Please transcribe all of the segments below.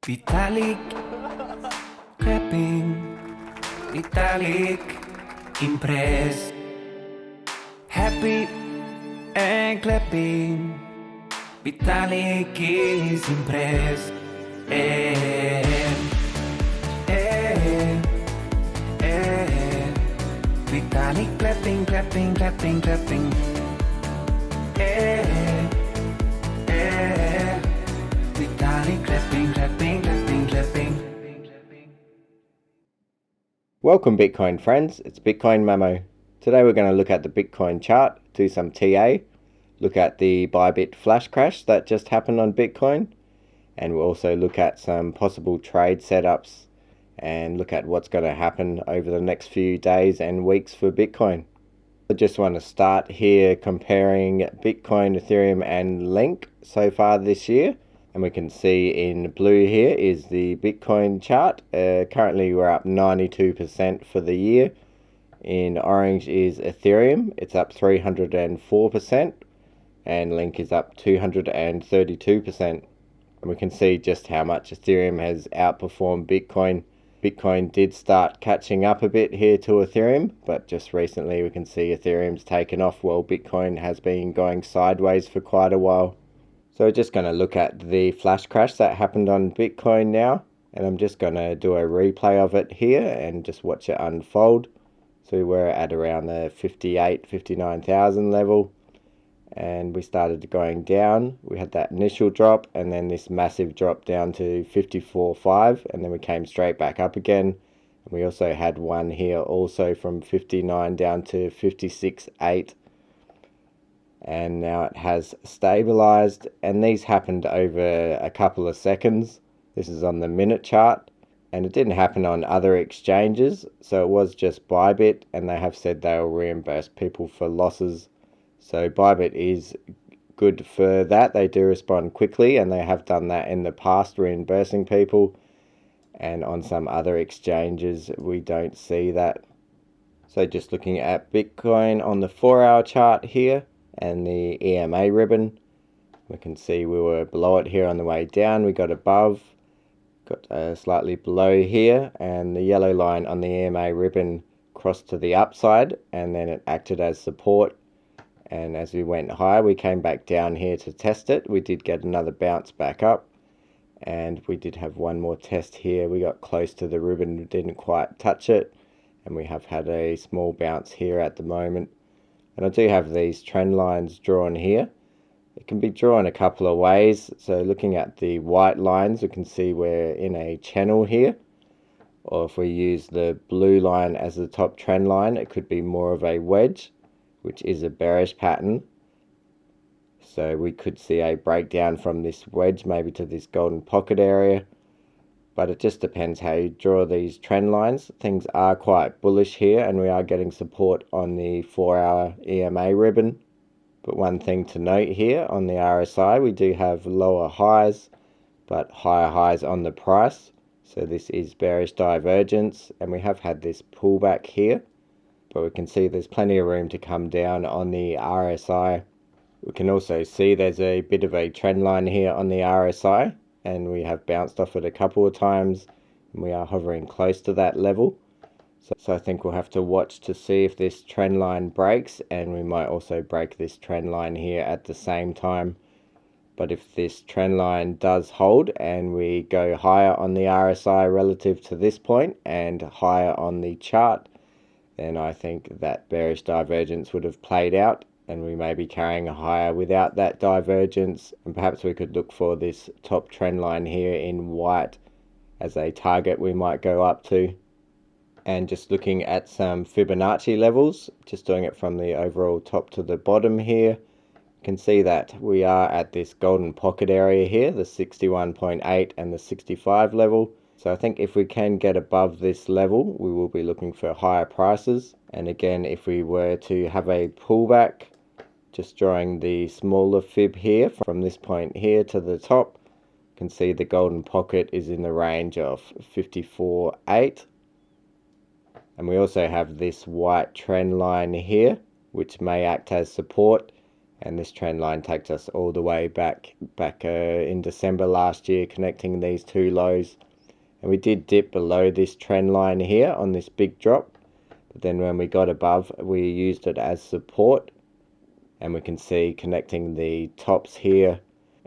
Vitalik, clapping. Vitalik, impressed. Happy and clapping. Vitalik is impressed. Vitalik clapping, clapping, clapping, clapping. Vitalik clapping, clapping, clapping, clapping. Welcome Bitcoin friends, it's Bitcoin Mamo. Today we're going to look at the Bitcoin chart, do some TA, look at the Bybit flash crash that just happened on Bitcoin, and we'll also look at some possible trade setups and look at what's going to happen over the next few days and weeks for Bitcoin. I just want to start here comparing Bitcoin, Ethereum and Link so far this year. And we can see in blue here is the Bitcoin chart. Currently we're up 92% for the year. In orange is Ethereum. It's up 304%. And Link is up 232%. And we can see just how much Ethereum has outperformed Bitcoin. Bitcoin did start catching up a bit here to Ethereum, but just recently we can see Ethereum's taken off while Bitcoin has been going sideways for quite a while. So we're just going to look at the flash crash that happened on Bitcoin now, and I'm just going to do a replay of it here and just watch it unfold. So we're at around the 59,000 level, and we started going down. We had that initial drop and then this massive drop down to 54.5, and then we came straight back up again. And we also had one here also from 59 down to 56.8. And now it has stabilized, and these happened over a couple of seconds. This is on the minute chart, and it didn't happen on other exchanges, so it was just Bybit, and they have said they will reimburse people for losses. So Bybit is good for that. They do respond quickly, and they have done that in the past, reimbursing people. And on some other exchanges we don't see that. So just looking at Bitcoin on the 4-hour chart here and the EMA ribbon, we can see we were below it here on the way down. We got above, got slightly below here, and the yellow line on the EMA ribbon crossed to the upside, and then it acted as support. And as we went higher, we came back down here to test it. We did get another bounce back up, and we did have one more test here. We got close to the ribbon, didn't quite touch it, and we have had a small bounce here at the moment. And I do have these trend lines drawn here. It can be drawn a couple of ways. So looking at the white lines, we can see we're in a channel here. Or if we use the blue line as the top trend line, it could be more of a wedge, which is a bearish pattern. So we could see a breakdown from this wedge maybe to this golden pocket area. But it just depends how you draw these trend lines. Things are quite bullish here, and we are getting support on the 4-hour EMA ribbon. But one thing to note here on the RSI, we do have lower highs, but higher highs on the price. So this is bearish divergence, and we have had this pullback here. But we can see there's plenty of room to come down on the RSI. We can also see there's a bit of a trend line here on the RSI. And we have bounced off it a couple of times, and we are hovering close to that level. So I think we'll have to watch to see if this trend line breaks, and we might also break this trend line here at the same time. But if this trend line does hold and we go higher on the RSI relative to this point and higher on the chart, then I think that bearish divergence would have played out, and we may be carrying a higher without that divergence. And perhaps we could look for this top trend line here in white as a target we might go up to. And just looking at some Fibonacci levels, just doing it from the overall top to the bottom here, you can see that we are at this golden pocket area here, the 61.8 and the 65 level. So I think if we can get above this level, we will be looking for higher prices. And again, if we were to have a pullback, just drawing the smaller fib here from this point here to the top, you can see the golden pocket is in the range of 54.8. And we also have this white trend line here, which may act as support. And this trend line takes us all the way back in December last year, connecting these two lows. And we did dip below this trend line here on this big drop, but then when we got above, we used it as support, and we can see connecting the tops here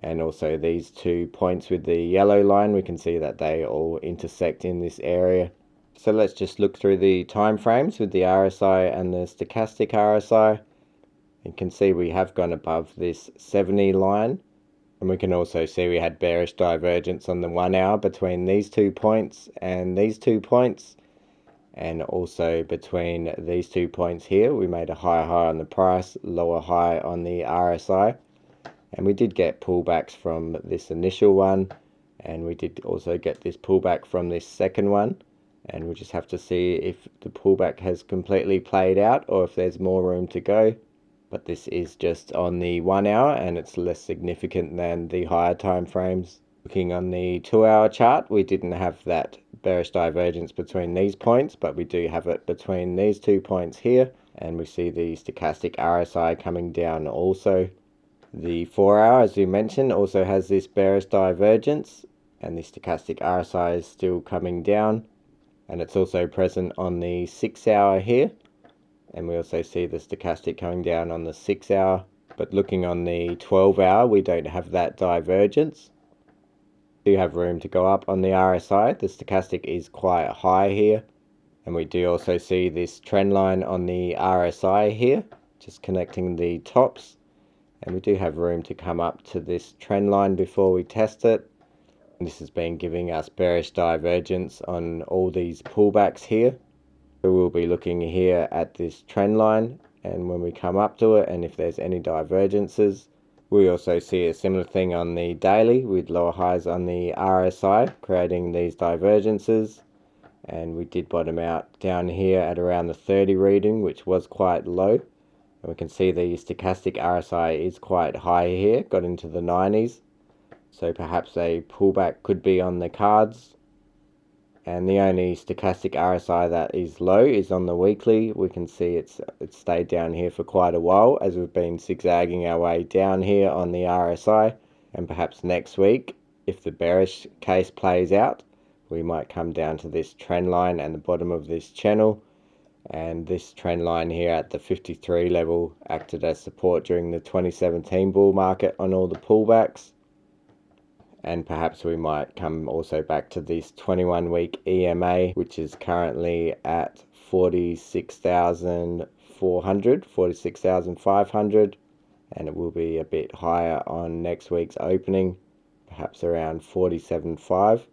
and also these 2 points with the yellow line, we can see that they all intersect in this area. So let's just look through the time frames with the RSI and the stochastic RSI. You can see we have gone above this 70 line, and we can also see we had bearish divergence on the 1 hour between these 2 points and these 2 points, and also between these 2 points here. We made a higher high on the price, lower high on the RSI, and we did get pullbacks from this initial one, and we did also get this pullback from this second one, and we'll just have to see if the pullback has completely played out or if there's more room to go. But this is just on the 1 hour, and it's less significant than the higher time frames. Looking on the 2 hour chart, we didn't have that bearish divergence between these points, but we do have it between these 2 points here, and we see the stochastic RSI coming down also. The 4 hour, as we mentioned, also has this bearish divergence, and the stochastic RSI is still coming down, and it's also present on the 6 hour here. And we also see the stochastic coming down on the 6 hour. But looking on the 12 hour, we don't have that divergence. We do have room to go up on the RSI. The stochastic is quite high here. And we do also see this trend line on the RSI here, just connecting the tops. And we do have room to come up to this trend line before we test it. And this has been giving us bearish divergence on all these pullbacks here. We'll be looking here at this trend line, and when we come up to it, and if there's any divergences, we also see a similar thing on the daily with lower highs on the RSI creating these divergences. And we did bottom out down here at around the 30 reading, which was quite low, and we can see the stochastic RSI is quite high here, got into the 90s, so perhaps a pullback could be on the cards. And the only stochastic RSI that is low is on the weekly. We can see it's stayed down here for quite a while as we've been zigzagging our way down here on the RSI. And perhaps next week, if the bearish case plays out, we might come down to this trend line and the bottom of this channel. And this trend line here at the 53 level acted as support during the 2017 bull market on all the pullbacks. And perhaps we might come also back to this 21-week EMA, which is currently at 46,400, 46,500, and it will be a bit higher on next week's opening, perhaps around 47.5.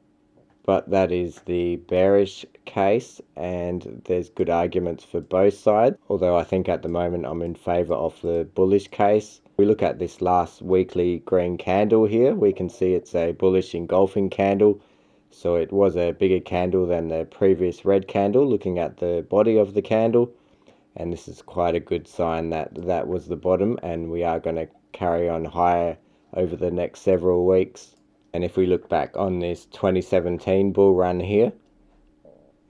But that is the bearish case, and there's good arguments for both sides, although I think at the moment I'm in favor of the bullish case. We look at this last weekly green candle here, we can see it's a bullish engulfing candle, so it was a bigger candle than the previous red candle looking at the body of the candle, and this is quite a good sign that that was the bottom, and we are going to carry on higher over the next several weeks. And if we look back on this 2017 bull run here,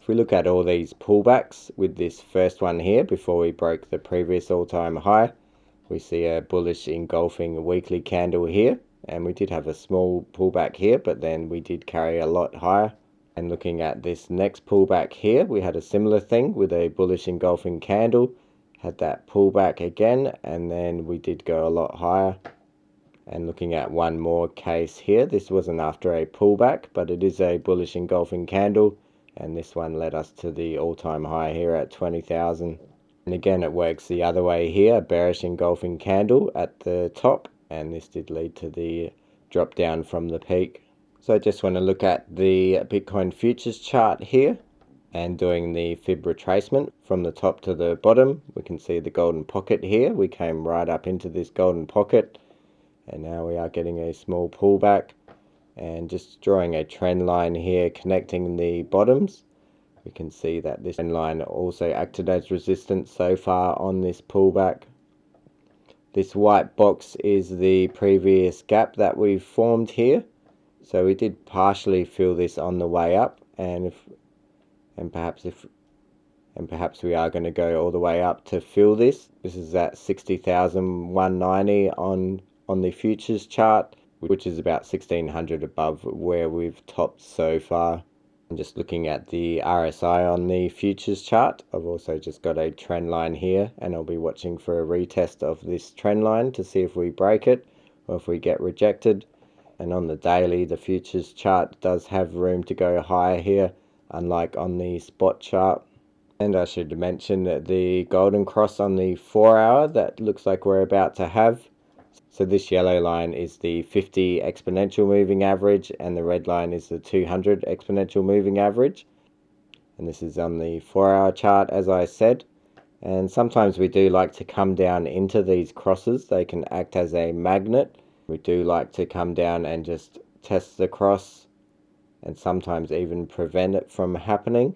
if we look at all these pullbacks with this first one here before we broke the previous all-time high, we see a bullish engulfing weekly candle here, and we did have a small pullback here, but then we did carry a lot higher. And looking at this next pullback here, we had a similar thing with a bullish engulfing candle, had that pullback again, and then we did go a lot higher. And looking at one more case here, this wasn't after a pullback, but it is a bullish engulfing candle, and this one led us to the all-time high here at 20,000. And again, it works the other way here, a bearish engulfing candle at the top, and this did lead to the drop down from the peak. So I just want to look at the Bitcoin futures chart here, and doing the fib retracement from the top to the bottom. We can see the golden pocket here. We came right up into this golden pocket, and now we are getting a small pullback, and just drawing a trend line here connecting the bottoms. We can see that this trend line also acted as resistance so far on this pullback. This white box is the previous gap that we've formed here, so we did partially fill this on the way up, and and perhaps we are going to go all the way up to fill this. This is at 60,190 on the futures chart, which is about 1,600 above where we've topped so far. And just looking at the RSI on the futures chart, I've also just got a trend line here, and I'll be watching for a retest of this trend line to see if we break it or if we get rejected. And on the daily, the futures chart does have room to go higher here, unlike on the spot chart. And I should mention that the golden cross on the 4 hour that looks like we're about to have. So this yellow line is the 50 exponential moving average, and the red line is the 200 exponential moving average. And this is on the 4 hour chart, as I said. And sometimes we do like to come down into these crosses. They can act as a magnet. We do like to come down and just test the cross, and sometimes even prevent it from happening.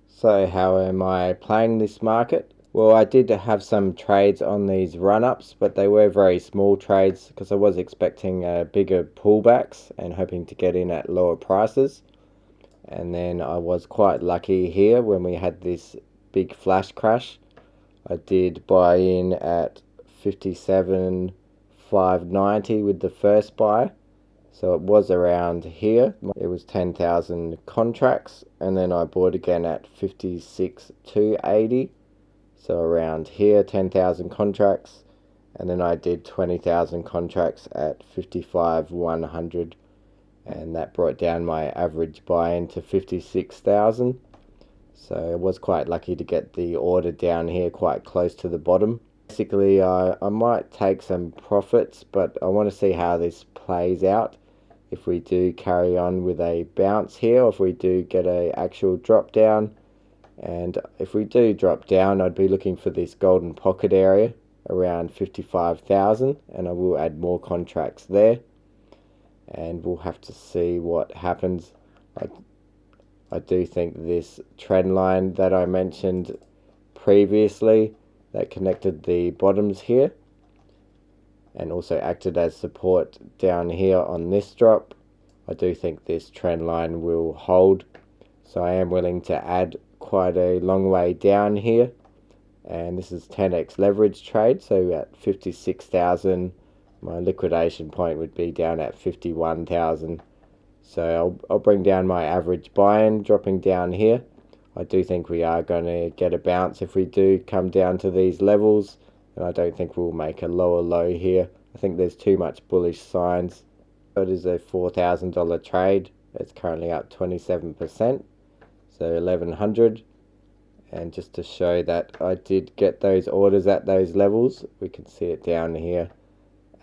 So how am I playing this market? Well, I did have some trades on these run-ups, but they were very small trades because I was expecting bigger pullbacks and hoping to get in at lower prices. And then I was quite lucky here when we had this big flash crash. I did buy in at 57,590 with the first buy. So it was around here. It was 10,000 contracts, and then I bought again at 56,280. So around here, 10,000 contracts, and then I did 20,000 contracts at 55,100, and that brought down my average buy-in to 56,000. So I was quite lucky to get the order down here quite close to the bottom. Basically, I might take some profits, but I want to see how this plays out. If we do carry on with a bounce here, or if we do get a actual drop down. And if we do drop down, I'd be looking for this golden pocket area around 55,000, and I will add more contracts there, and we'll have to see what happens. I do think this trend line that I mentioned previously that connected the bottoms here and also acted as support down here on this drop, I do think this trend line will hold. So I am willing to add quite a long way down here, and this is 10x leverage trade. So at 56,000, my liquidation point would be down at 51,000. So I'll bring down my average buy-in, dropping down here. I do think we are going to get a bounce if we do come down to these levels, and I don't think we'll make a lower low here. I think there's too much bullish signs. It is a $4,000 trade. It's currently up 27%, so 1,100. And just to show that I did get those orders at those levels, we can see it down here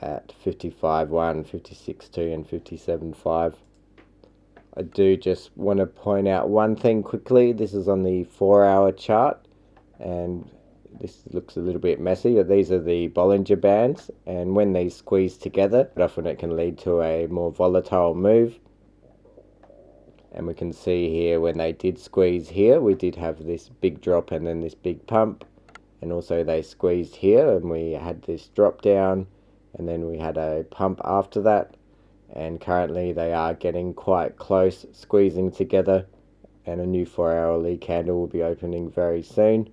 at 55.1, 56.2 and 57.5. I do just want to point out one thing quickly. This is on the 4 hour chart, and this looks a little bit messy, but these are the Bollinger Bands, and when these squeeze together, often it can lead to a more volatile move. And we can see here when they did squeeze here, we did have this big drop and then this big pump, and also they squeezed here and we had this drop down, and then we had a pump after that. And currently they are getting quite close, squeezing together, and a new 4 hour lead candle will be opening very soon.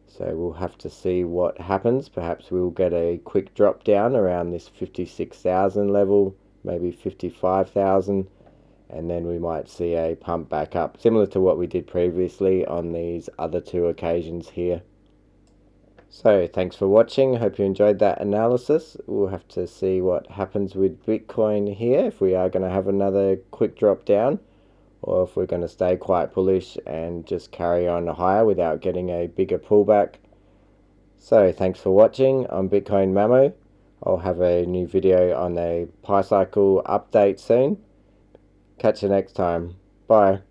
So we'll have to see what happens. Perhaps we'll get a quick drop down around this 56,000 level, maybe 55,000, and then we might see a pump back up, similar to what we did previously on these other two occasions here. So thanks for watching. Hope you enjoyed that analysis. We'll have to see what happens with Bitcoin here, if we are going to have another quick drop down, or if we're going to stay quite bullish and just carry on higher without getting a bigger pullback. So thanks for watching. I'm Bitcoin Mamo. I'll have a new video on a Pi cycle update soon. Catch you next time. Bye.